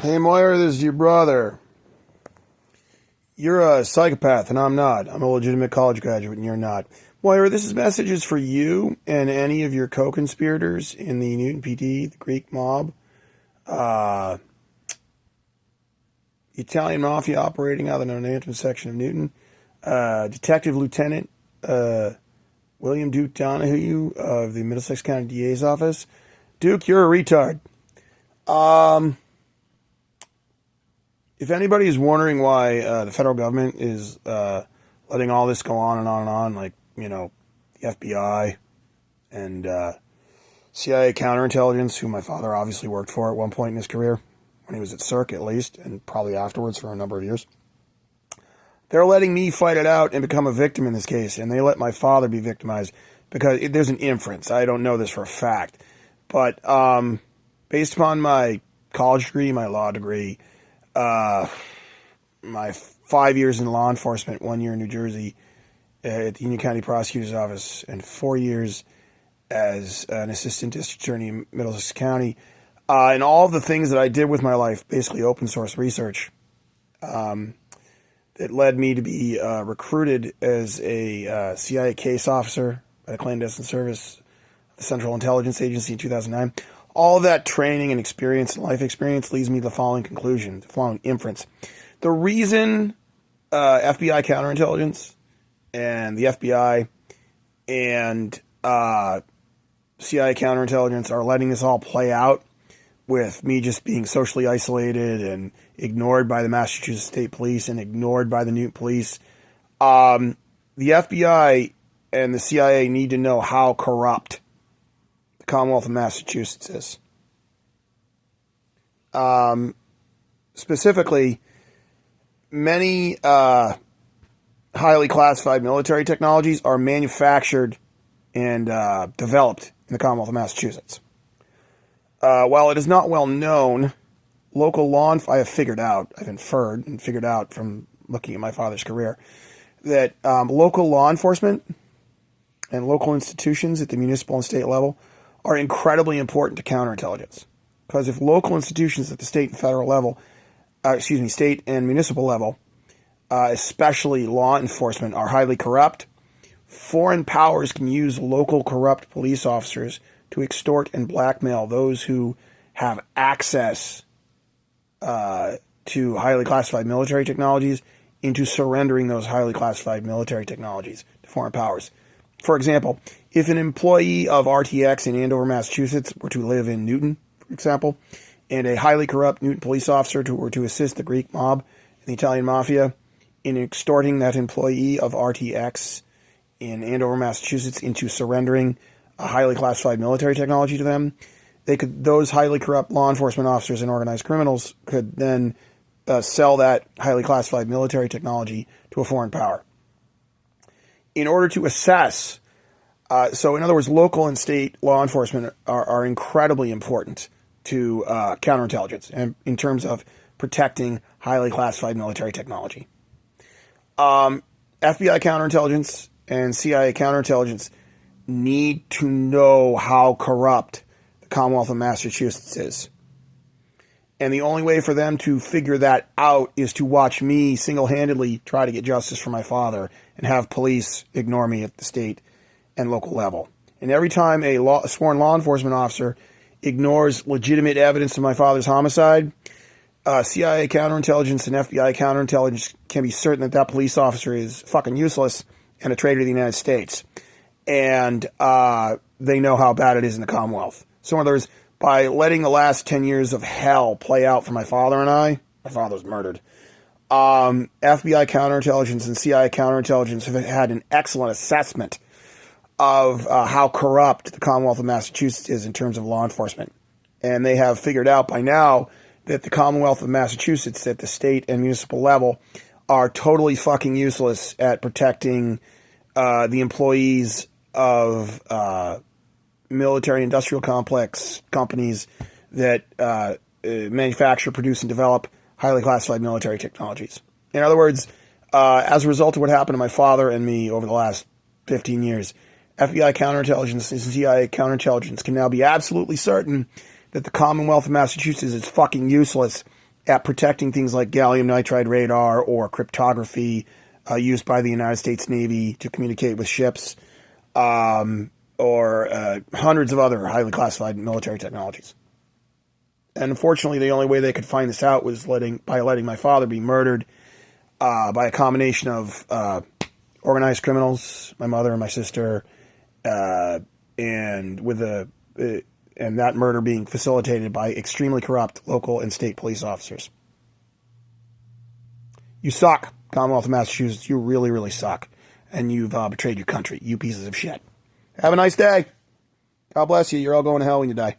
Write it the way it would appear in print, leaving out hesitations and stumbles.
Hey Moira, this is your brother. You're a psychopath and I'm not. I'm a legitimate college graduate and you're not. Moira, this is messages for you and any of your co-conspirators in the Newton PD, the Greek mob, Italian mafia operating out of the Northampton section of Newton, Detective Lieutenant William Duke Donahue of the Middlesex County DA's office. Duke, you're a retard. If anybody is wondering why the federal government is letting all this go on and on and on, like, the FBI and CIA counterintelligence, who my father obviously worked for at one point in his career, when he was at CERC at least, and probably afterwards for a number of years, they're letting me fight it out and become a victim in this case, and they let my father be victimized because there's an inference. I don't know this for a fact, but based upon my college degree, my law degree, my 5 years in law enforcement, 1 year in New Jersey at the Union County Prosecutor's Office, and 4 years as an assistant district attorney in Middlesex County, and all the things that I did with my life, basically open source research, that led me to be recruited as a CIA case officer by the Clandestine Service, the Central Intelligence Agency in 2009. All of that training and experience and life experience leads me to the following conclusion, the following inference. The reason FBI counterintelligence and the FBI and CIA counterintelligence are letting this all play out with me just being socially isolated and ignored by the Massachusetts State Police and ignored by the Newton Police, the FBI and the CIA need to know how corrupt the Commonwealth of Massachusetts is. Specifically, many highly classified military technologies are manufactured and developed in the Commonwealth of Massachusetts. While it is not well known, local law I have figured out, I've inferred and figured out from looking at my father's career, that local law enforcement and local institutions at the municipal and state level are incredibly important to counterintelligence. Because if local institutions at the state and federal level, state and municipal level, especially law enforcement, are highly corrupt, foreign powers can use local corrupt police officers to extort and blackmail those who have access to highly classified military technologies into surrendering those highly classified military technologies to foreign powers. For example, if an employee of RTX in Andover, Massachusetts were to live in Newton, for example, and a highly corrupt Newton police officer were to assist the Greek mob and the Italian mafia in extorting that employee of RTX in Andover, Massachusetts into surrendering a highly classified military technology to them, those highly corrupt law enforcement officers and organized criminals could then sell that highly classified military technology to a foreign power. In order to assess, so in other words, local and state law enforcement are incredibly important to counterintelligence and in terms of protecting highly classified military technology. FBI counterintelligence and CIA counterintelligence need to know how corrupt the Commonwealth of Massachusetts is. And the only way for them to figure that out is to watch me single-handedly try to get justice for my father and have police ignore me at the state and local level. And every time a sworn law enforcement officer ignores legitimate evidence of my father's homicide, CIA counterintelligence and FBI counterintelligence can be certain that that police officer is fucking useless and a traitor to the United States. And they know how bad it is in the Commonwealth. So in other words, by letting the last 10 years of hell play out for my father and I, my father was murdered, FBI counterintelligence and CIA counterintelligence have had an excellent assessment of how corrupt the Commonwealth of Massachusetts is in terms of law enforcement. And they have figured out by now that the Commonwealth of Massachusetts at the state and municipal level are totally fucking useless at protecting the employees of military industrial complex companies that manufacture, produce, and develop highly classified military technologies. In other words, as a result of what happened to my father and me over the last 15 years, FBI counterintelligence and CIA counterintelligence can now be absolutely certain that the Commonwealth of Massachusetts is fucking useless at protecting things like gallium nitride radar or cryptography used by the United States Navy to communicate with ships, or hundreds of other highly classified military technologies. And unfortunately, the only way they could find this out was by letting my father be murdered by a combination of organized criminals, my mother and my sister, and that murder being facilitated by extremely corrupt local and state police officers. You suck, Commonwealth of Massachusetts. You really, really suck. And you've betrayed your country, you pieces of shit. Have a nice day. God bless you. You're all going to hell when you die.